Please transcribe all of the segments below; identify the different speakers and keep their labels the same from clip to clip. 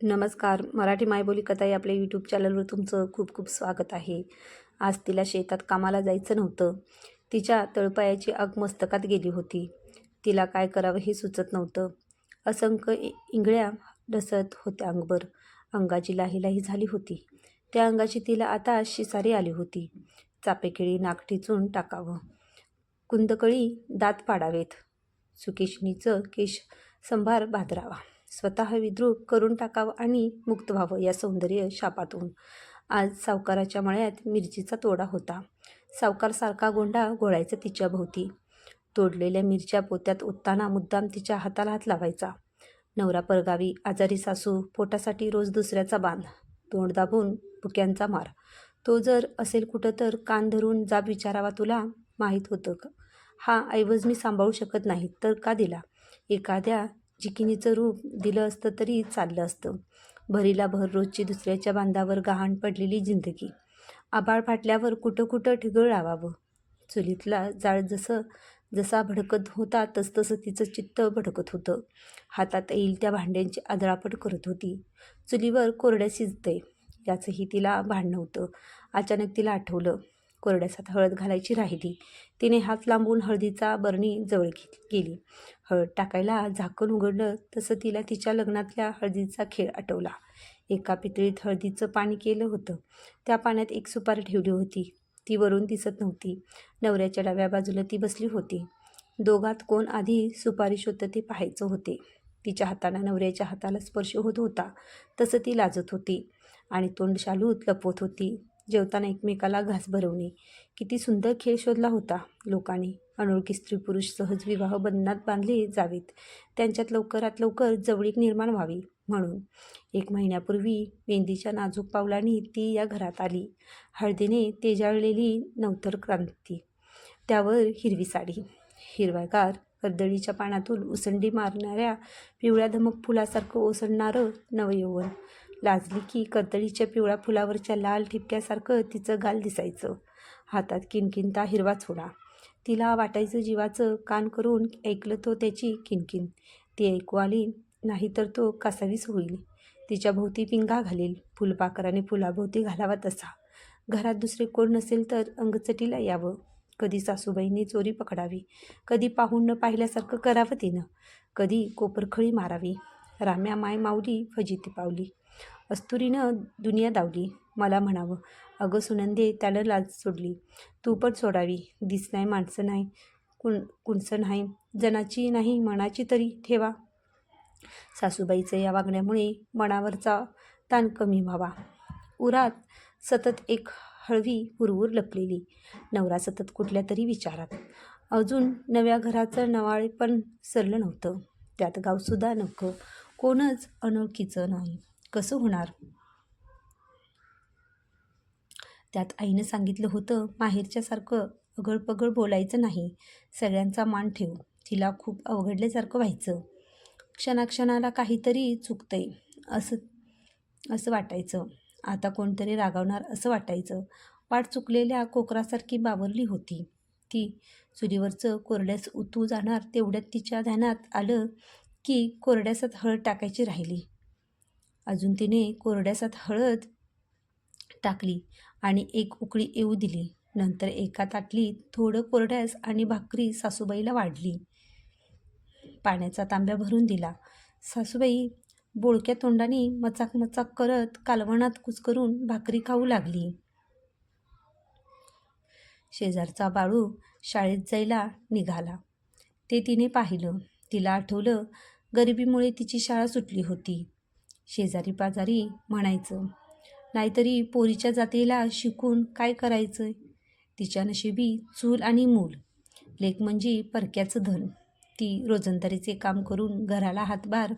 Speaker 1: नमस्कार. मराठी मायबोली कथा या आपल्या यूट्यूब चॅनलवर तुमचं खूप खूप स्वागत आहे. आज तिला शेतात कामाला जायचं नव्हतं. तिच्या तळपायाची आग मस्तकात गेली होती. तिला काय करावं हे सुचत नव्हतं. असंख्य इंगळ्या ढसत होत्या अंगभर. अंगाची लाही झाली होती. त्या अंगाची तिला आता शिसारी आली होती. चापेखेळी नाक ठिचून टाकावं, कुंदकळी दात पाडावेत, सुकेशणीचं केश संभार भादरावा, स्वतः विद्रूप करून टाकावं आणि मुक्त व्हावं या सौंदर्य शापातून. आज सावकाराच्या मळ्यात मिरचीचा तोडा होता. सावकार सारखा गोंडा घोळायचा तिच्या भोवती. तोडलेल्या मिरच्या पोत्यात ओतताना मुद्दाम तिच्या हाताला हात लावायचा. नवरा परगावी, आजारी सासू, पोटासाठी रोज दुसऱ्याचा बांध, तोंड दाबून भुक्यांचा मार. तो जर असेल कुठं तर कान धरून जाब विचारावा, तुला माहीत होतं का? हा ऐवज मी सांभाळू शकत नाही तर का दिला? एखाद्या जिकिनीचं रूप दिलं असतं तरी चाललं असतं. भरीला भर रोजची दुसऱ्याच्या बांधावर गहाण पडलेली जिंदगी. आभाळ फाटल्यावर कुठं कुठं ठिगळ लावावं. चुलीतला जाळ जसा भडकत होता तसतसं तिचं चित्त भडकत होतं. हातात येईल त्या भांड्यांची आदळापट करत होती. चुलीवर कोरड्या शिजते याचंही तिला भान नव्हतं. अचानक तिला आठवलं, कोरड्यासात हळद घालायची राहिली. तिने हात लांबून हळदीचा बरणी जवळ गेली. हळद टाकायला झाकण उघडलं तसं तिला तिच्या लग्नातल्या हळदीचा खेळ आठवला. एका पितळीत हळदीचं पाणी केलं होतं. त्या पाण्यात एक सुपारी ठेवली होती. ती वरून दिसत नव्हती. नवऱ्याच्या डाव्या बाजूला ती बसली होती. दोघात कोण आधी सुपारी शोधतं ते पाहायचं होते. तिच्या हाताला नवऱ्याच्या हाताला स्पर्श होत होता तसं ती लाजत होती आणि तोंड शालूत लपवत होती. जेवताना एकमेकाला घास भरवणे, किती सुंदर खेळ शोधला होता लोकांनी. अनोळखी स्त्री पुरुष सहज विवाह बंधनात बांधले जावेत, त्यांच्यात लवकरात लवकर जवळीक निर्माण व्हावी म्हणून. 1 महिन्यापूर्वी मेंदीच्या नाजूक पावलांनी ती या घरात आली. हळदीने तेजाळलेली नवतर क्रांती, त्यावर हिरवी साडी, हिरवागार कर्दळीच्या पानातून उसंडी मारणाऱ्या पिवळ्या धमक फुलासारखं ओसंडणारं नवयौवन. लाजली की कर्दळीच्या पिवळ्या फुलावरच्या लाल ठिपक्यासारखं तिचं गाल दिसायचं. हातात किणकिणता हिरवा चुडा. तिला वाटायचं जीवाचं कान करून ऐकलं तो त्याची किणकिण. ती ऐकू आली नाही तर तो कासावीस होईल. तिच्या भोवती पिंगा घालील, फुलपाखराने फुलाभोवती घालावा तसा. घरात दुसरे कोण नसेल तर अंगचटीला यावं. कधी सासूबाईंनी चोरी पकडावी, कधी पाहून न पाहिल्यासारखं करावं तिनं, कधी कोपरखळी मारावी. राम्या माय माऊली फजिती पावली. अस्तुरीनं दुनिया दावली. मला म्हणावं, अगं सुनंदे, त्यानं लाज सोडली, तू पण सोडावी. दिस नाही, माणसं नाही, कुणसं नाही, जनाची नाही मनाची तरी ठेवा. सासूबाईचं या वागण्यामुळे मनावरचा ताण कमी व्हावा. उरात सतत एक हळवी हुरहुर लपलेली. नवरा सतत कुठल्या तरी विचारात. अजून नव्या घराचं नवाळेपण सरलं नव्हतं. त्यात गावसुद्धा नव्हतं. कोणच अनोळखीचं नाही. कसं होणार? त्यात आईनं सांगितलं होतं, माहेरच्यासारखं अगळपगळ बोलायचं नाही, सगळ्यांचा मान ठेव. तिला खूप अवघडल्यासारखं व्हायचं. क्षणाक्षणाला काहीतरी चुकतंय असं असं वाटायचं. आता कोणतरी रागावणार असं वाटायचं. वाट चुकलेल्या कोकरासारखी बावरली होती ती. चुलीवरचं कोरड्यास उतू जाणार तेवढ्यात तिच्या ध्यानात आलं की कोरड्यासात हळद टाकायची राहिली. अजून तिने कोरड्यासात हळद टाकली आणि एक उकळी येऊ दिली. नंतर एका ताटलीत थोडं कोरड्यास आणि भाकरी सासूबाईला वाढली. पाण्याचा तांब्या भरून दिला. सासूबाई बोळक्या तोंडाने मचाक मचाक करत कालवणात कुचकरून भाकरी खाऊ लागली. शेजारचा बाळू शाळेत जायला निघाला ते तिने पाहिलं. तिला आठवलं, गरिबीमुळे तिची शाळा सुटली होती. शेजारी पाजारी म्हणायचं, नाहीतरी पोरीच्या जातीला शिकून काय करायचं. तिच्या नशिबी चूल आणि मूल, लेक म्हणजे परक्याचं धन. ती रोजंदारीचे काम करून घराला हातभार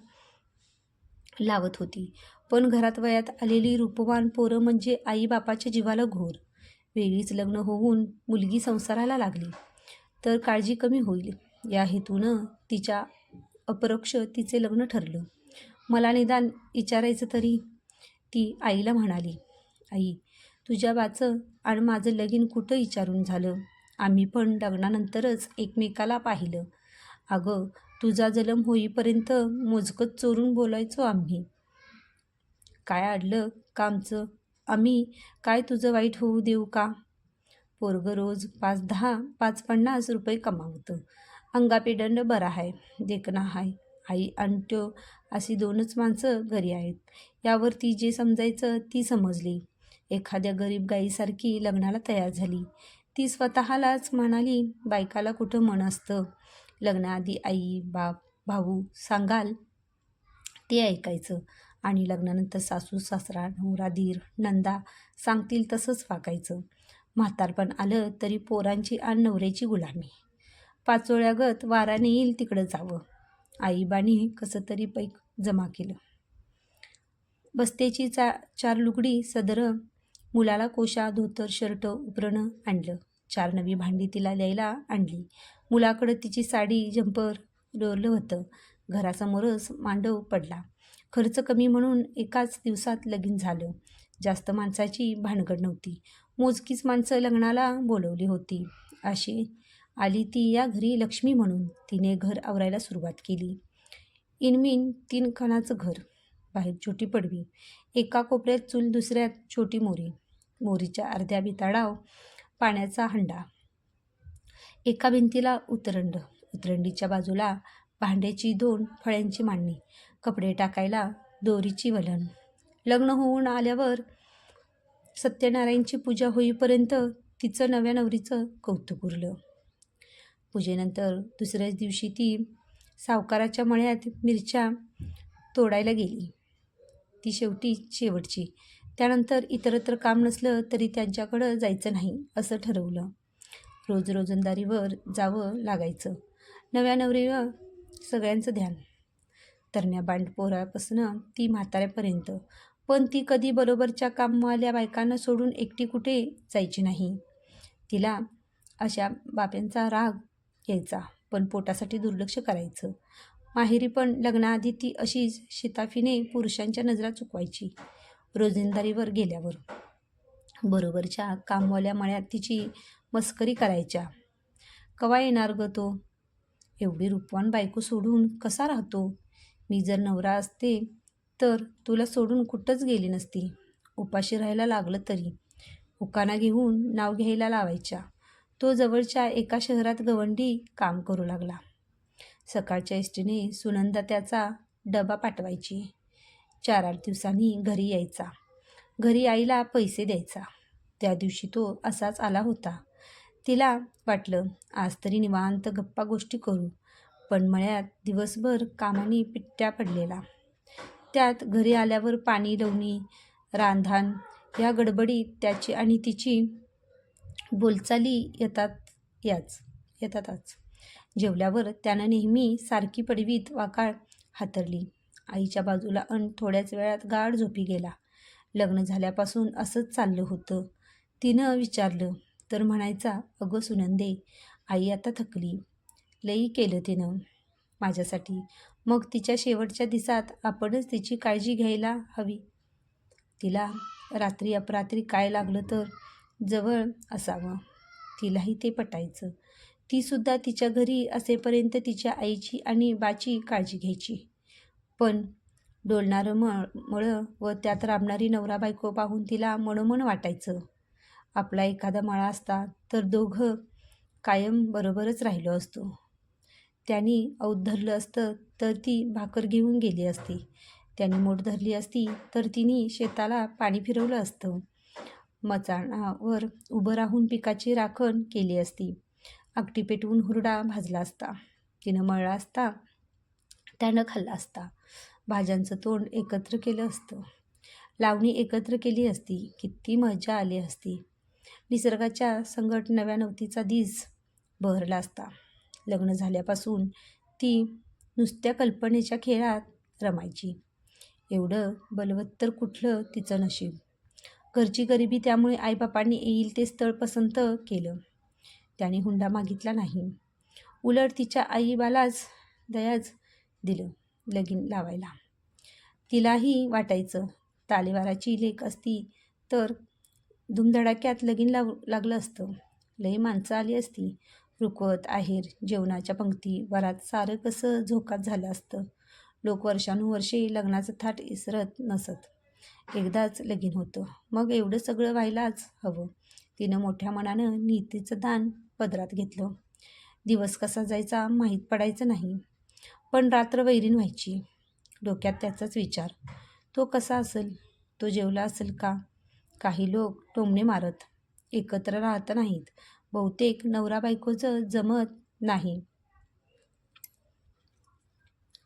Speaker 1: लावत होती. पण घरात वयात आलेली रूपवान पोरं म्हणजे आई बापाच्या जीवाला घोर. वेगळीच लग्न होऊन मुलगी संसाराला लागली तर काळजी कमी होईल या हेतूनं तिच्या अपरोक्ष तिचे लग्न ठरलं. मला निदान विचारायचं तरी, ती आईला म्हणाली. आई, तुझ्या बाचं आणि माझं लगीन कुठं विचारून झालं? आम्ही पण लग्नानंतरच एकमेकाला पाहिलं. अगं, तुझा जन्म होईपर्यंत मोजकत चोरून बोलायचो आम्ही. काय अडलं का आमचं? आम्ही काय तुझं वाईट होऊ देऊ का? पोरगं रोज 5-50 कमावतं. अंगापिंड बरा आहे, देखणा आहे. आई आणि त्यो अशी 2च माणसं घरी आहेत. यावर ती जे समजायचं ती समजली. एखाद्या गरीब गाईसारखी लग्नाला तयार झाली. ती स्वतःलाच म्हणाली, बायकाला कुठं मन असतं. लग्नाआधी आई, बाप, भाऊ सांगाल ते ऐकायचं आणि लग्नानंतर सासू, सासरा, नवरा, दीर, नंदा सांगतील तसंच वागायचं. म्हातारपण आलं तरी पोरांची आणि नवऱ्याची गुलामी. पाचोळ्यागत वाराने येईल तिकडं जावं. आईबाने कसं तरी पैक जमा केलं. बस्त्याची 4 लुगडी सदर, मुलाला कोशा, धोतर, शर्ट, उपरणं आणलं. 4 नवी भांडी तिला द्यायला आणली. मुलाकडं तिची साडी, जंपर डोरलं होतं. घरासमोरच मांडव पडला. खर्च कमी म्हणून एकाच दिवसात लगीन झालं. जास्त माणसाची भानगड नव्हती. मोजकीच माणसं लग्नाला बोलवली होती. अशी आली ती या घरी लक्ष्मी म्हणून. तिने घर आवरायला सुरुवात केली. इनमिन 3 खणाचं घर. बाहेर छोटी पडवी. एका कोपऱ्यात चूल, दुसऱ्यात छोटी मोरी. मोरीच्या अर्ध्या बिताडाव पाण्याचा हंडा. एका भिंतीला उतरंड. उतरंडीच्या बाजूला भांड्याची 2 फळ्यांची मांडणी. कपडे टाकायला दोरीची वलन. लग्न होऊन आल्यावर सत्यनारायणची पूजा होईपर्यंत तिचं नव्या नवरीचं कौतुक उरलं. पूजेनंतर दुसऱ्याच दिवशी ती सावकाराच्या मळ्यात मिरच्या तोडायला गेली. ती शेवटची. त्यानंतर इतरत्र काम नसलं तरी त्यांच्याकडं जायचं नाही असं ठरवलं. रोज रोजंदारीवर जावं लागायचं. नव्या नवरीवर सगळ्यांचं ध्यान. तरण्या बांडपोरापासून ती म्हाताऱ्यापर्यंत. पण ती कधी बरोबरच्या कामवाल्या बायकांना सोडून एकटी कुठे जायची नाही. तिला अशा बाप्यांचा राग यायचा, पण पोटासाठी दुर्लक्ष करायचं. माहेरी पण लग्नाआधी ती अशीच शिताफीने पुरुषांच्या नजरा चुकवायची. रोजंदारीवर गेल्यावर बरोबरच्या कामवाल्या मळ्यात तिची मस्करी करायच्या. कवा येणार ग तो? एवढी रूपवान बायको सोडून कसा राहतो? मी जर नवरा असते तर तुला सोडून कुठंच गेली नसती. उपाशी राहायला लागलं तरी. उकाना घेऊन नाव घ्यायला लावायच्या. तो जवळच्या एका शहरात गवंडी काम करू लागला. सकाळच्या एसटीने सुनंदा त्याचा डबा पाठवायची. 4-8 दिवसांनी घरी यायचा. घरी आईला पैसे द्यायचा. त्या दिवशी तो असाच आला होता. तिला वाटलं आज तरी निवांत गप्पा गोष्टी करू, पण मळ्यात दिवसभर कामाने पिट्ट्या पडलेला. त्यात घरी आल्यावर पाणी लावणी, रांधाण या गडबडीत त्याची आणि तिची बोलचाली येतातच. जेवल्यावर त्यानं नेहमी सारखी पडवीत वाकाळ हातरली. आईच्या बाजूला थोड्याच वेळात गाढ झोपी गेला. लग्न झाल्यापासून असंच चाललं होतं. तिनं विचारलं तर म्हणायचा, अगं सुनंदे, आई आता थकली. लई केलं तिनं माझ्यासाठी. मग तिच्या शेवटच्या दिवसात आपणच तिची काळजी घ्यायला हवी. तिला रात्री अपरात्री काय लागलं तर जवळ असावं. तिलाही ते पटायचं. तीसुद्धा तिच्या घरी असेपर्यंत तिच्या आईची आणि बाची काळजी घ्यायची. पण डोलणारं मळं व त्यात राबणारी नवरा बायको पाहून तिला मनोमन वाटायचं, आपला एखादा मळा असता तर दोघं कायम बरोबरच राहिलो असतो. त्यांनी औत धरलं असतं तर ती भाकर घेऊन गेली असती. त्यांनी मोठ धरली असती तर तिने शेताला पाणी फिरवलं असतं. मचाणावर उभं राहून पिकाची राखण केली असती. आकटी पेटवून हुरडा भाजला असता. तिनं मळला असता. त्यानं खाल्ला असता. भाज्यांचं तोंड एकत्र केलं असतं. लावणी एकत्र केली असती. किती मजा आली असती. निसर्गाच्या संगट नव्या नवतीचा दिस बहरला असता. लग्न झाल्यापासून ती नुसत्या कल्पनेच्या खेळात रमायची. एवढं बलवत्तर कुठलं तिचं नशीब. घरची गरिबी, त्यामुळे आईबापांनी येईल ते स्थळ पसंत केलं. त्याने हुंडा मागितला नाही. उलट तिच्या आईबालाच दयाच दिलं लगीन लावायला. तिलाही वाटायचं तालेवाराची लेक असती तर धुमधडाक्यात लगीन लागलं असतं. लई माणसं आली असती. रुखवत, आहेर, जेवणाच्या पंक्ती, वरात सारं कसं झोकात झालं असतं. लोक वर्षानुवर्षे लग्नाचं थाट इसरत नसत. एकदाच लगीन होतं, मग एवढं सगळं व्हायलाच हवं. तिनं मोठ्या मनानं नीतीचं दान पदरात घेतलं. दिवस कसा जायचा माहीत पडायचं नाही, पण रात्र वैरीण व्हायची. डोक्यात त्याचाच विचार, तो कसा असेल, तो जेवला असेल का? काही लोक टोमणे मारत एकत्र राहत नाहीत. बहुतेक नवरा बायकोचं जमत नाही.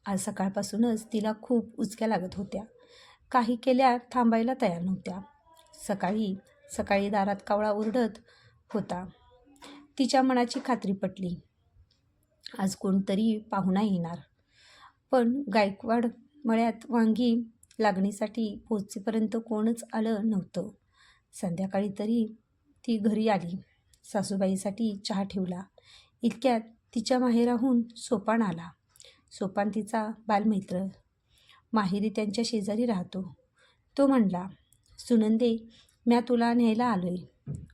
Speaker 1: आज सकाळपासूनच तिला खूप उचक्या लागत होत्या. काही केल्या थांबायला तयार नव्हत्या. सकाळी सकाळी दारात कावळा ओरडत होता. तिच्या मनाची खात्री पटली. आज कोणतरी पाहुणा येणार. पण गायकवाड मळ्यात वांगी लागणीसाठी पोहोचेपर्यंत कोणच आलं नव्हतं. संध्याकाळी तरी ती घरी आली. सासूबाईसाठी चहा ठेवला. इतक्यात तिच्या माहेराहून सोपान आला. सोपान तिचा बालमित्र. माहेरी त्यांच्या शेजारी राहतो. तो म्हणला, सुनंदे, म्या तुला न्यायला आलोय.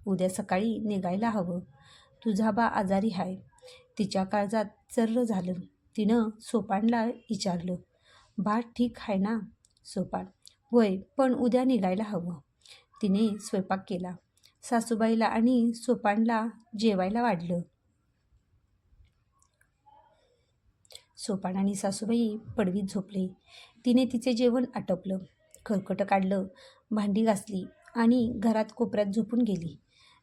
Speaker 1: उद्या सकाळी निघायला हवं. तुझा बा आजारी हाय. तिच्या काळजात चर्र झालं. तिनं सोपानला विचारलं, बा ठीक आहे ना? सोपान, होय, पण उद्या निघायला हवं. तिने स्वयंपाक केला. सासूबाईला आणि सोपानला जेवायला वाढलं. सोपान आणि सासूबाई पडवीत झोपले. तिने तिचे जेवण आटपलं, खरकटं काढलं, भांडी घासली आणि घरात कोपऱ्यात झोपून गेली.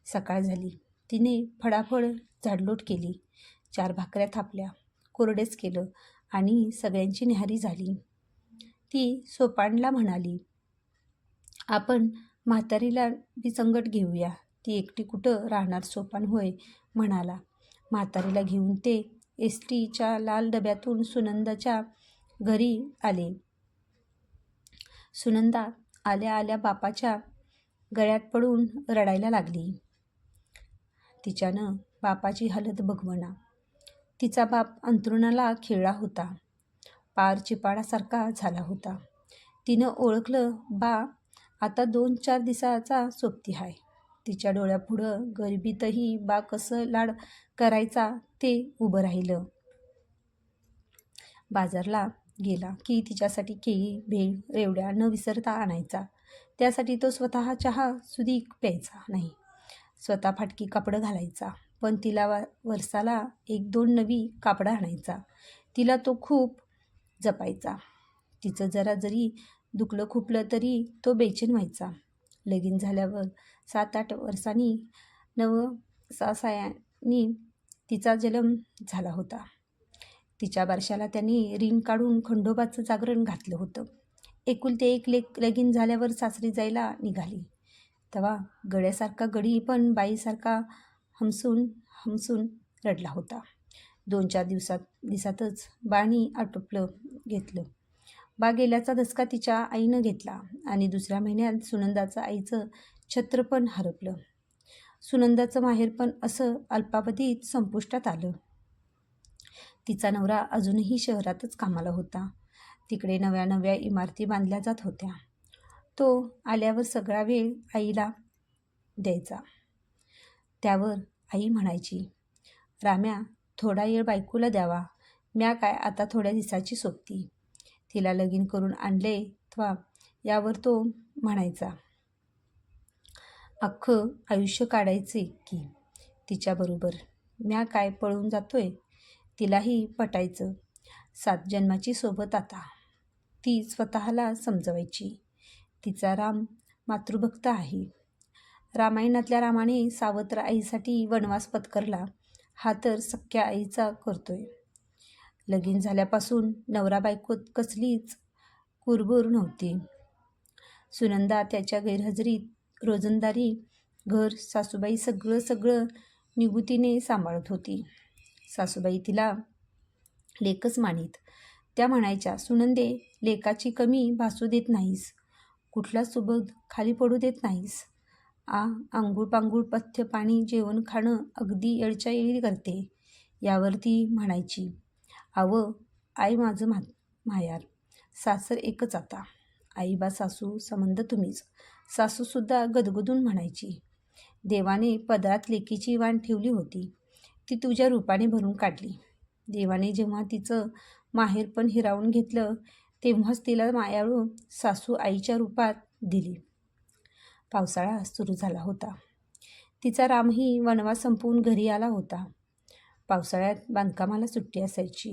Speaker 1: सकाळ झाली. तिने फडाफड झाडलोट केली. 4 भाकऱ्या थापल्या, कोरडेच केलं आणि सगळ्यांची न्याहारी झाली. ती सोपानला म्हणाली, आपण म्हातारीला बी संगट घेऊया. ती एकटी कुठं राहणार? सोपान होय म्हणाला. म्हातारीला घेऊन ते एसटीच्या लाल डब्यातून सुनंदाच्या घरी आले. सुनंदा आल्या आल्या बापाच्या गळ्यात पडून रडायला लागली. तिच्यानं बापाची हालत बघवना. तिचा बाप अंथरुणाला खिळला होता. पार चिपाडासारखा झाला होता. तिनं ओळखलं, बा आता 2-4 दिवसाचा सोबती हाय. तिच्या डोळ्यापुढं गरिबीतही बा कसं लाड करायचा ते उभं राहिलं. बाजारला गेला की तिच्यासाठी केळी, भेळ, रेवड्या न विसरता आणायचा. त्यासाठी तो स्वतः चहा सुधीक प्यायचा नाही. स्वतः फाटकी कापडं घालायचा, पण तिला वर्षाला 1-2 नवी कापडं आणायचा. तिला तो खूप जपायचा. तिचं जरा जरी दुखलं खुपलं तरी तो बेचैन व्हायचा. लगीन झाल्यावर 7-8 वर्षांनी नवसासायांनी तिचा जन्म झाला होता. तिच्या बारशाला त्यांनी रिंग काढून खंडोबाचं जागरण घातलं होतं. एकुलते एक लेक लगीन झाल्यावर सासरी जायला निघाली. तेव्हा गड्यासारखा गडी पण बाईसारखा हमसून रडला होता. 2-4 दिवसातच बाणी आटोपलं घेतलं. बा गेल्याचा धसका तिच्या आईनं घेतला आणि दुसऱ्या महिन्यात सुनंदाचं आईचं छत्र पण हरपलं. सुनंदाचं माहेर पण असं अल्पावधीत संपुष्टात आलं. तिचा नवरा अजूनही शहरातच कामाला होता. तिकडे नव्या नव्या इमारती बांधल्या जात होत्या. तो आल्यावर सगळा वेळ आईला द्यायचा. त्यावर आई म्हणायची, राम्या, थोडा वेळ बायकोला द्यावा. म्या काय आता थोड्या दिवसाची सोबती. तिला लगीन करून आणले त्वा. यावर तो म्हणायचा, अख्खं आयुष्य काढायचे की तिच्याबरोबर. म्या काय पळून जातोय? तिलाही पटायचं. 7 जन्माची सोबत आता. ती स्वतःला समजवायची. तिचा राम मातृभक्त आहे. रामायणातल्या रामाने सावत्र आईसाठी वनवास पत्करला, हा तर सख्या आईचा करतोय. लगीन झाल्यापासून नवरा बायकोत कसलीच कुरबुर नव्हती. सुनंदा त्याच्या गैरहजेरीत रोजंदारी, घर, सासूबाई सगळं निगुतीने सांभाळत होती. सासूबाई तिला लेकच मानीत. त्या म्हणायच्या, सुनंदे, लेकाची कमी भासू देत नाहीस. कुठला सुबोध खाली पडू देत नाहीस. आंघोळ पांघोळ, पथ्य पाणी, जेवण खाणं अगदी येळच्या येळी करते. यावर ती म्हणायची, आवं आई माझं मायार, सासर एकच आता. आई बा सासू संबंध तुम्हीच. सासूसुद्धा गदगदून म्हणायची, देवाने पदरात लेकीची वाण ठेवली होती, ती तुझ्या रूपाने भरून काढली. देवाने जेव्हा तिचं माहेर पण हिरावून घेतलं तेव्हाच तिला मायाळू सासू आईच्या रूपात दिली. पावसाळा सुरू झाला होता. तिचा रामही वनवास संपवून घरी आला होता. पावसाळ्यात बांधकामाला सुट्टी असायची.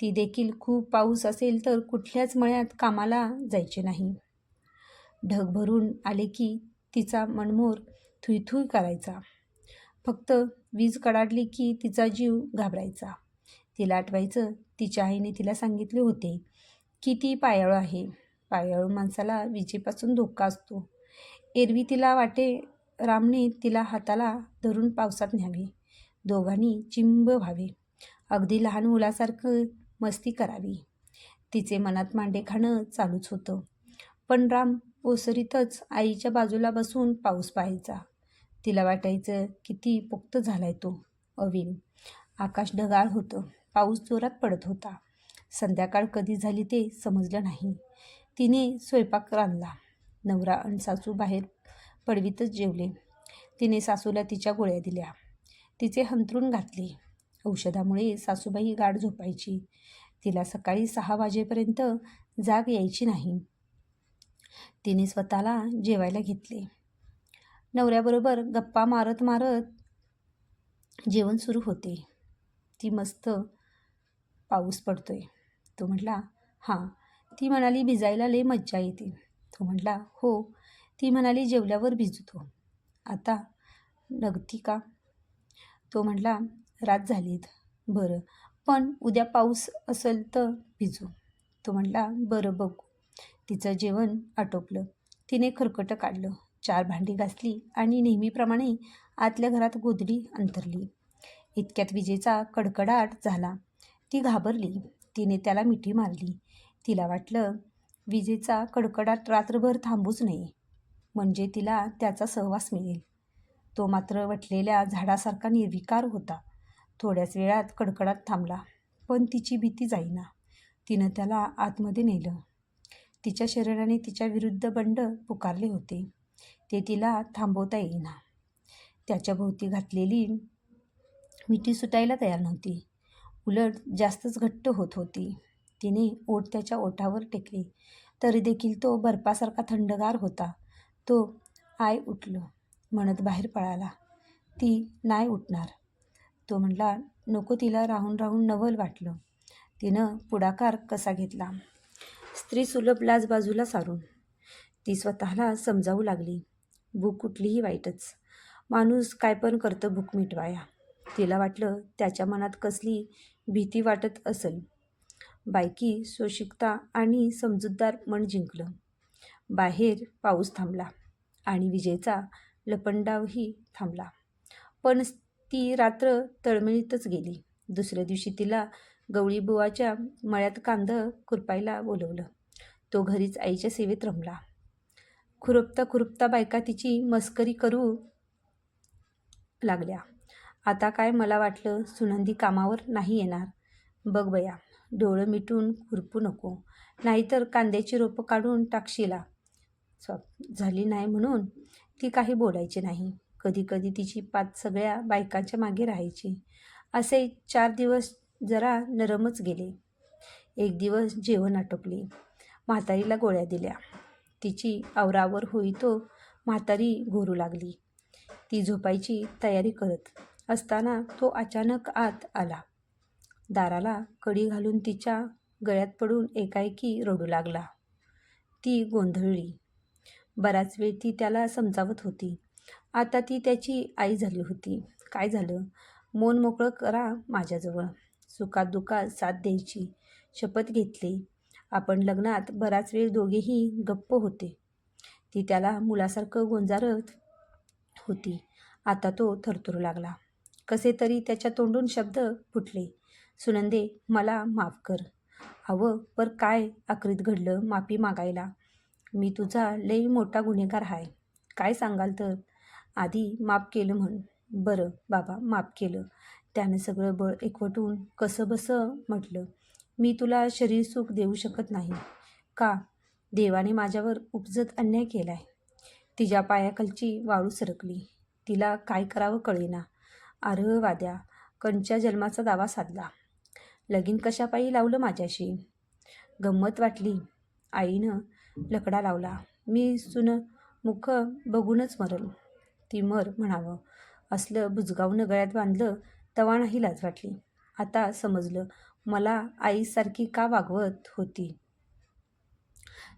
Speaker 1: ती देखील खूप पाऊस असेल तर कुठल्याच मळ्यात कामाला जायचे नाही. ढग भरून आले की तिचा मनमोर थुईथुई करायचा. फक्त वीज कडाडली की तिचा जीव घाबरायचा. तिला आठवायचं तिच्या आईने तिला सांगितले होते की ती पायाळू आहे. पायाळू माणसाला विजेपासून धोका असतो. एरवी तिला वाटे रामने तिला हाताला धरून पावसात न्यावे. दोघांनी चिंब व्हावे. अगदी लहान मुलासारखं मस्ती करावी. तिचे मनात मांडे खाणं चालूच होतं. पण राम ओसरीतच आईच्या बाजूला बसून पाऊस पाहायचा. तिला वाटायचं किती पोक्त झालाय तो अविन. आकाश ढगाळ होतं. पाऊस जोरात पडत होता. संध्याकाळ कधी झाली ते समजलं नाही. तिने स्वयंपाक रांधला. नवरा आणि सासू बाहेर पडवीतच जेवले. तिने सासूला तिच्या गोळ्या दिल्या. तिचे अंथरूण घातले. औषधामुळे सासूबाई गाढ झोपायची. तिला सकाळी 6 वाजेपर्यंत जाग यायची नाही. तिने स्वतःला जेवायला घेतले. नवऱ्याबरोबर गप्पा मारत मारत जेवण सुरू होते. ती मस्त पाऊस पडतोय. तो म्हटला हां. ती म्हणाली भिजायला लय मज्जा येते. तो म्हटला हो. ती म्हणाली जेवल्यावर भिजतो. आता नगती का? तो म्हटला रात झालीत. बरं पण उद्या पाऊस असेल तर भिजू. तो म्हटला बरं बघू. तिचं जेवण आटोपलं. तिने खरकटं काढलं. 4 भांडी घासली आणि नेहमीप्रमाणे आतल्या घरात गोधडी अंथरली. इतक्यात विजेचा कडकडाट झाला. ती घाबरली. तिने त्याला मिठी मारली. तिला वाटलं विजेचा कडकडाट रात्रभर थांबूच नये, म्हणजे तिला त्याचा सहवास मिळेल. तो मात्र वटलेल्या झाडासारखा निर्विकार होता. थोड्याच वेळात कडकडाट थांबला, पण तिची भीती जाईना. तिनं त्याला आतमध्ये नेलं. तिच्या शरीराने तिच्या विरुद्ध बंड पुकारले होते. ते तिला थांबवता येईना. त्याच्या भोवती घातलेली मिठी सुटायला तयार नव्हती. उलट जास्तच घट्ट होत होती. तिने ओठ त्याच्या ओठावर टेकले, तरी देखील तो बर्फासारखा थंडगार होता. तो आय उठलं म्हणत बाहेर पळाला. ती नाही उठणार. तो म्हटला नको. तिला राहून राहून नवल वाटलं. तिनं पुढाकार कसा घेतला. स्त्री सुलभ लाज बाजूला सारून ती स्वतःला समजावू लागली. भूक कुठलीही वाईटच. माणूस काय पण करतं भूक मिटवाया. तिला वाटलं त्याच्या मनात कसली भीती वाटत असेल. बायकी सोशिकता आणि समजूतदार मन जिंकलं. बाहेर पाऊस थांबला आणि विजेचा लपंडावही थांबला. पण ती रात्र तळमळीतच गेली. दुसऱ्या दिवशी तिला गवळीबुवाच्या मळ्यात कांदं खुरपायला बोलवलं. तो घरीच आईच्या सेवेत रमला. खुरपता खुरपता बायका तिची मस्करी करू लागल्या. आता काय मला वाटलं सुनंदी कामावर नाही येणार. बघ बया, डोळं मिटून खुरपू नको, नाहीतर कांद्याची रोपं काढून टाकशीला. झाली नाही म्हणून ती काही बोलायची नाही. कधी कधी तिची पात सगळ्या बायकांच्या मागे राहायची. असे 4 दिवस जरा नरमच गेले. एक दिवस जेवण आटोपले. म्हातारीला गोळ्या दिल्या. तिची आवरावर होईतो म्हातारी घोरू लागली. ती झोपायची तयारी करत असताना तो अचानक आत आला. दाराला कडी घालून तिच्या गळ्यात पडून एकाएकी रडू लागला. ती गोंधळली. बराच वेळ ती त्याला समजावत होती. आता ती त्याची आई झाली होती. काय झालं? मन मोकळं करा माझ्याजवळ. सुखात दुःखात साथ द्यायची शपथ घेतली. आपण लग्नात बराच वेळ दोघेही गप्प होते. ती त्याला मुलासारखं गोंजारत होती. आता तो थरथरू लागला. कसे तरी त्याच्या तोंडून शब्द फुटले. सुनंदे, मला माफ कर. अवं पर काय आक्रीत घडलं माफी मागायला? मी तुझा लई मोठा गुन्हेगार आहे. काय सांगाल तर? आधी माफ केलं म्हण. बरं बाबा, माफ केलं. त्यानं सगळं बळ एकवटून कसं बसं म्हटलं. मी तुला शरीर सुख देऊ शकत नाही का? देवाने माझ्यावर उपजत अन्याय केलाय. तिच्या पायाखालची वाळू सरकली. तिला काय करावं कळेना. आरह वाद्या, कंच्या जन्माचा दावा साधला. लगीन कशापायी लावलं माझ्याशी? गंमत वाटली. आईनं लकडा लावला. मी मुख बघूनच मरल. ती मर म्हणावं असलं बुजगावून गळ्यात बांधलं तेव्हा नाही लाज वाटली. आता समजलं मला आईसारखी का वागवत होती.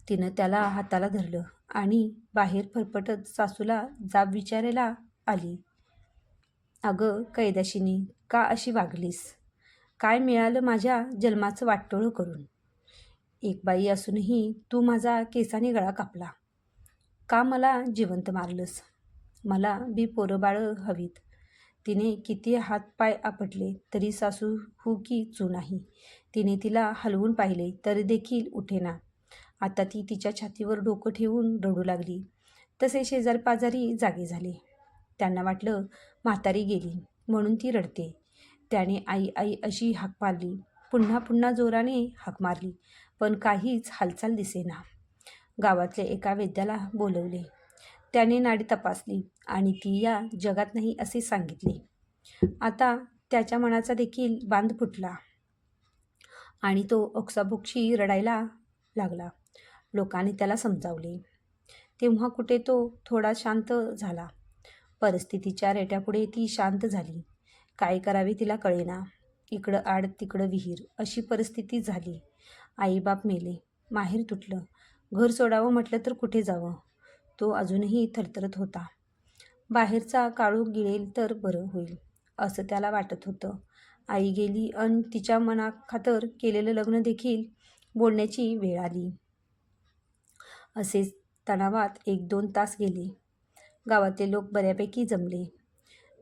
Speaker 1: तिनं त्याला हाताला धरलं आणि बाहेर फरफटत सासूला जाब विचारायला आली. अगं कैदाशिनी, का अशी वागलीस? काय मिळालं माझ्या जन्माचं वाटोळं करून? एक बाई असूनही तू माझा केसाने गळा कापला. का मला जिवंत मारलंस? मला बी पोरंबाळं हवीत. तिने किती हातपाय आपटले तरी सासू हू की चू नाही. तिने तिला हलवून पाहिले तरी देखील उठेना. आता ती तिच्या छातीवर डोकं ठेवून रडू लागली. तसे शेजारी पाजारी जागे झाले. त्यांना वाटलं म्हातारी गेली म्हणून ती रडते. त्याने आई आई अशी हाक मारली. पुन्हा पुन्हा जोराने हाक मारली, पण काहीच हालचाल दिसेना. गावातल्या एका वैद्याला बोलवले. त्याने नाडी तपासली आणि ती या जगात नाही असे सांगितले. आता त्याच्या मनाचा देखील बांध फुटला आणि तो ओक्साबोक्शी रडायला लागला. लोकांनी त्याला समजावले. तेव्हा कुठे तो थोडा शांत झाला. परिस्थितीच्या रेट्यापुढे ती शांत झाली. काय करावे तिला कळेना. इकडं आड तिकडं विहीर अशी परिस्थिती झाली. आईबाप मेले. माहेर तुटलं. घर सोडावं म्हटलं तर कुठे जावं? तो अजूनही थरथरत होता. बाहेरचा काळोख गिळेल तर बरं होईल असं त्याला वाटत होतं. आई गेली अन तिच्या मनाखातर केलेलं लग्न देखील बोलण्याची वेळ आली. असेच तणावात 1-2 तास गेले. गावातले लोक बऱ्यापैकी जमले.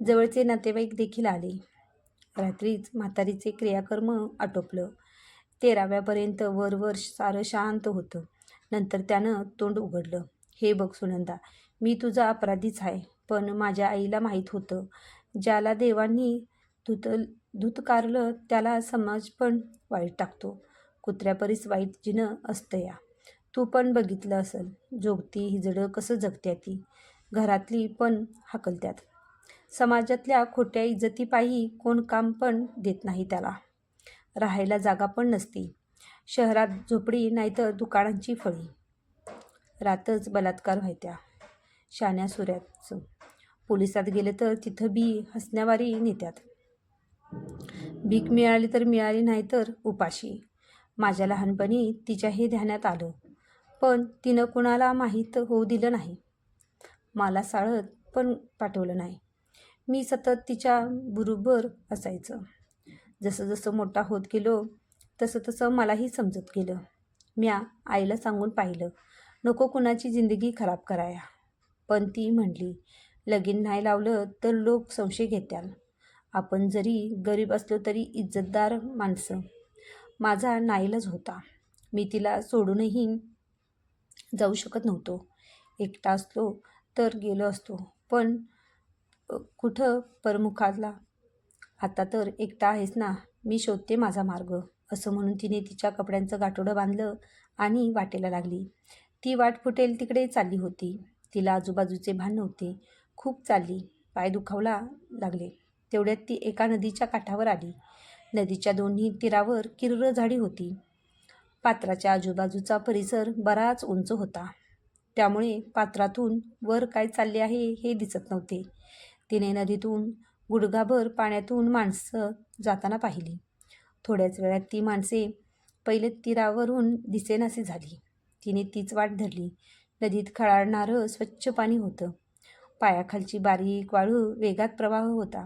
Speaker 1: जवळचे नातेवाईक देखील आले. रात्रीच म्हातारीचे क्रियाकर्म आटोपलं. 13व्यापर्यंत वर सारं शांत होतं. नंतर त्यानं तोंड उघडलं. हे बघ सुनंदा, मी तुझा अपराधीच आहे. पण माझ्या आईला माहीत होतं, ज्याला देवांनी धुतकारलं त्याला समाज पण वाईट टाकतो. कुत्र्यापरीस वाईट जिनं असतं या. तू पण बघितलं असेल. जोगती हिजडं कसं जगत्या ती. घरातली पण हाकलत्यात. समाजातल्या खोट्या इज्जतीपायी कोण काम पण देत नाही त्याला. राहायला जागा पण नसती. शहरात झोपडी नाहीतर दुकानांची फळी. रातच बलात्कार व्हायत्या शाण्या सुऱ्याचं. पोलिसात गेले तर तिथं बी हसण्यावारी नेत्यात. भीक मिळाली तर मिळाली नाही तर उपाशी. माझ्या लहानपणी तिच्या हे ध्यानात आलं, पण तिनं कुणाला माहीत होऊ दिलं नाही. मला शाळेत पण पाठवलं नाही. मी सतत तिच्या बरोबर असायचं. जसं जसं मोठा होत गेलो तसं तसं मलाही समजत गेलं. म्या आईला सांगून पाहिलं, नको कुणाची जिंदगी खराब कराया. पण ती म्हणली, लगीन नाही लावलं तर लोक संशय घेत्याल. आपण जरी गरीब असलो तरी इज्जतदार माणसं. माझा नाईलाज होता. मी तिला सोडूनही जाऊ शकत नव्हतो. एकटा असलो तर गेलो असतो, पण कुठं परमुखाला. आता तर एकटा आहेस ना, मी शोधते माझा मार्ग असं म्हणून तिने तिच्या कपड्यांचं गाठोडं बांधलं आणि वाटेला लागली. ती वाट फुटेल तिकडे चालली होती. तिला आजूबाजूचे भान नव्हते. खूप चालली. पाय दुखावला लागले. तेवढ्यात ती एका नदीच्या काठावर आली. नदीच्या दोन्ही तीरावर किर्र झाडी होती. पात्राच्या आजूबाजूचा परिसर बराच उंच होता. त्यामुळे पात्रातून वर काय चालले आहे हे दिसत नव्हते. तिने नदीतून गुडघाभर पाण्यातून माणसं जाताना पाहिली. थोड्याच वेळात ती माणसे पहिले तीरावरून दिसेनाशी झाली. तिने तीच वाट धरली. नदीत खळाळणारं स्वच्छ पाणी होतं. पायाखालची बारीक वाळू वेगात प्रवाह होता.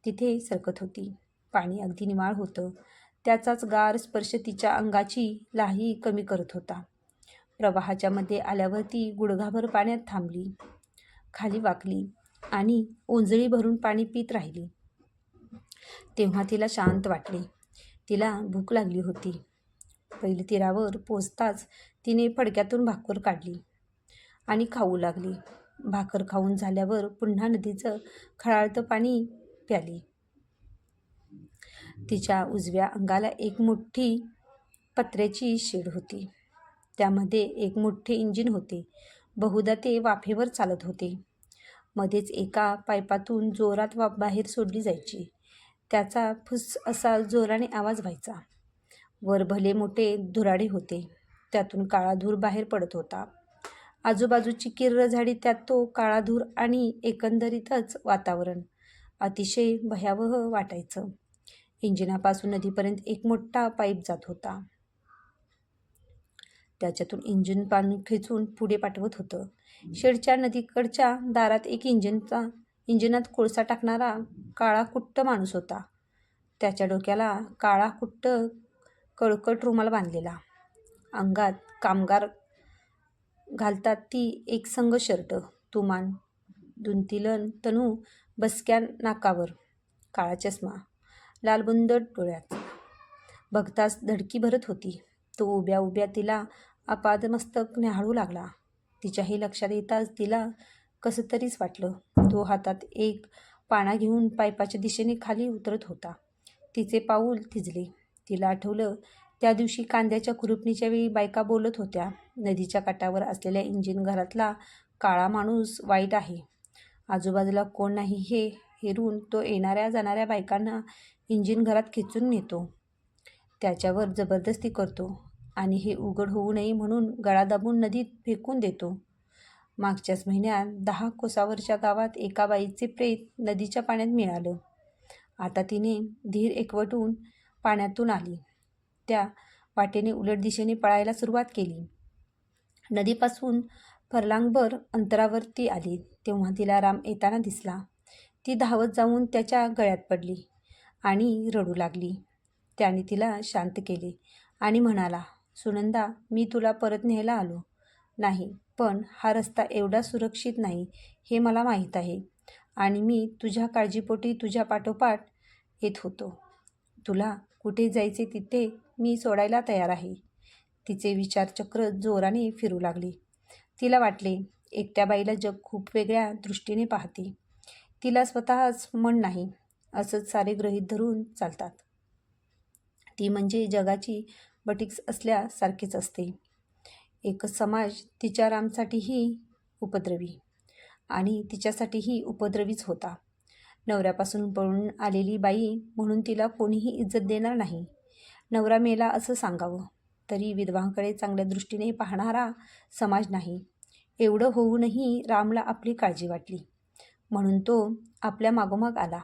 Speaker 1: तिथे सरकत होती. पाणी अगदी निवाळ होतं. त्याचाच गार स्पर्श तिच्या अंगाची लाही कमी करत होता. प्रवाहाच्या मध्ये आल्यावर ती गुडघाभर पाण्यात थांबली. खाली वाकली आणि ओंजळी भरून पाणी पीत राहिली. तेव्हा तिला शांत वाटले. तिला भूक लागली होती. पहिले तीरावर पोचताच तिने फडक्यातून भाकर काढली आणि खाऊ लागली. भाकर खाऊन झाल्यावर पुन्हा नदीचं खळाळतं पाणी प्याली. तिच्या उजव्या अंगाला एक मोठी पत्र्याची शेड होती. त्यामध्ये एक मोठे इंजिन होते. बहुधा ते वाफेवर चालत होते. मध्येच एका पाईपातून जोरात वाफ बाहेर सोडली जायची. त्याचा फुस असा जोराने आवाज व्हायचा. वर भले मोठे धुराडे होते, त्यातून काळा धूर बाहेर पडत होता. आजूबाजूची किर्र झाडी, त्यात तो काळा धूर आणि एकंदरीतच वातावरण अतिशय भयावह वाटायचं. इंजिनापासून नदीपर्यंत एक मोठा पाईप जात होता. त्याच्यातून इंजिन पाणी खेचून पुढे पाठवत होतं. शेडच्या नदीकडच्या दारात एक इंजिनात कोळसा टाकणारा काळा कुट्ट माणूस होता. त्याच्या डोक्याला काळा कुट्ट कळकट रुमाल बांधलेला. अंगात कामगार घालतात ती एकसंग शर्ट, तुमान दुंतिलन तनू, बसक्या नाकावर काळा चष्मा, लालबुंद डोळ्यात. बघताच धडकी भरत होती. तो उभ्या उभ्या तिला आपादमस्तक न्याहाळू लागला. तिच्याही लक्षात येताच तिला कसं तरीच वाटलं. तो हातात एक पाना घेऊन पाईपाच्या दिशेने खाली उतरत होता. तिचे पाऊल थिजले. तिला आठवलं, त्या दिवशी कांद्याच्या खुरपणीच्या वेळी बायका बोलत होत्या, नदीच्या काठावर असलेल्या इंजिन घरातला काळा माणूस वाईट आहे. आजूबाजूला कोण नाही हे हेरून तो येणाऱ्या जाणाऱ्या बायकांना इंजिन घरात खेचून नेतो, त्याच्यावर जबरदस्ती करतो आणि हे उघड होऊ नये म्हणून गळा दाबून नदीत फेकून देतो. मागच्याच महिन्यात 10 कोसावरच्या गावात एका बाईचे प्रेत नदीच्या पाण्यात मिळालं. आता तिने धीर एकवटून पाण्यातून आली. त्या वाटेने उलट दिशेने पळायला सुरुवात केली. नदीपासून फर्लांगभर अंतरावर ती आली तेव्हा तिला राम येताना दिसला. ती धावत जाऊन त्याच्या गळ्यात पडली आणि रडू लागली. त्याने तिला शांत केले आणि म्हणाला, सुनंदा, मी तुला परत न्यायला आलो नाही, पण हा रस्ता एवढा सुरक्षित नाही हे मला माहीत आहे आणि मी तुझ्या काळजीपोटी तुझ्या पाठोपाठ येत होतो. तुला कुठे जायचे तिथे मी सोडायला तयार आहे. तिचे विचारचक्र जोराने फिरू लागले. तिला वाटले, एकट्या बाईला जग खूप वेगळ्या दृष्टीने पाहते. तिला स्वतःच मन नाही असंच सारे गृहीत धरून चालतात. ती म्हणजे जगाची बटीक्स असल्यासारखेच असते. एकच समाज तिच्या रामसाठीही उपद्रवी आणि तिच्यासाठीही उपद्रवीच होता. नवऱ्यापासून पळून आलेली बाई म्हणून तिला कोणीही इज्जत देणार नाही. नवरा मेला असं सांगावं तरी विधवांकडे चांगल्या दृष्टीने पाहणारा समाज नाही. एवढं होऊनही रामला आपली काळजी वाटली म्हणून तो आपल्या मागोमाग आला.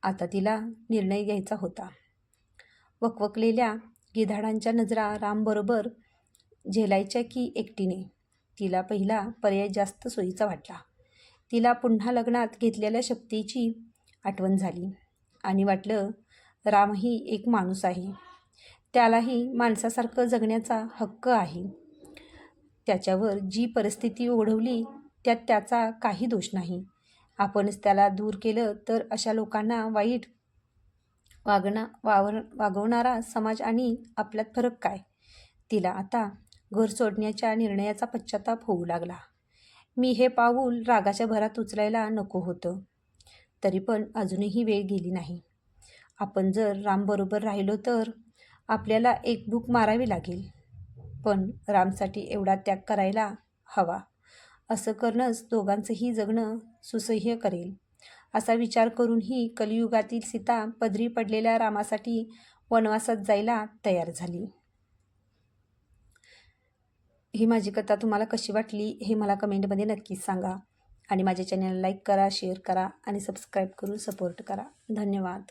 Speaker 1: आता तिला निर्णय घ्यायचा होता. वकवकलेल्या गिधाडांच्या नजरा रामबरोबर झेलायच्या की एकटीने? तिला पहिला पर्याय जास्त सोयीचा वाटला. तिला पुन्हा लग्नात घेतलेल्या शपथेची आठवण झाली आणि वाटलं, रामही एक माणूस आहे. त्यालाही माणसासारखं जगण्याचा हक्क आहे. त्याच्यावर जी परिस्थिती ओढवली त्यात त्याचा काही दोष नाही. आपणच त्याला दूर केलं तर अशा लोकांना वाईट वागवणारा समाज आणि आपल्यात फरक काय? तिला आता घर सोडण्याच्या निर्णयाचा पश्चाताप होऊ लागला. मी हे पाऊल रागाच्या भरात उचलायला नको होतं. तरी पण अजूनही वेळ गेली नाही. आपण जर रामबरोबर राहिलो तर आपल्याला एक भूक मारावी लागेल, पण रामसाठी एवढा त्याग करायला हवा. असं करणंच दोघांचंही जगणं सुसह्य करेल. असा विचार करूनही कलियुगातील सीता पदरी पडलेल्या रामासाठी वनवासात जायला तयार झाली. ही माझी कथा तुम्हाला कशी वाटली हे मला कमेंटमध्ये नक्कीच सांगा आणि माझ्या चॅनलला लाईक करा, शेअर करा आणि सबस्क्राईब करून सपोर्ट करा. धन्यवाद.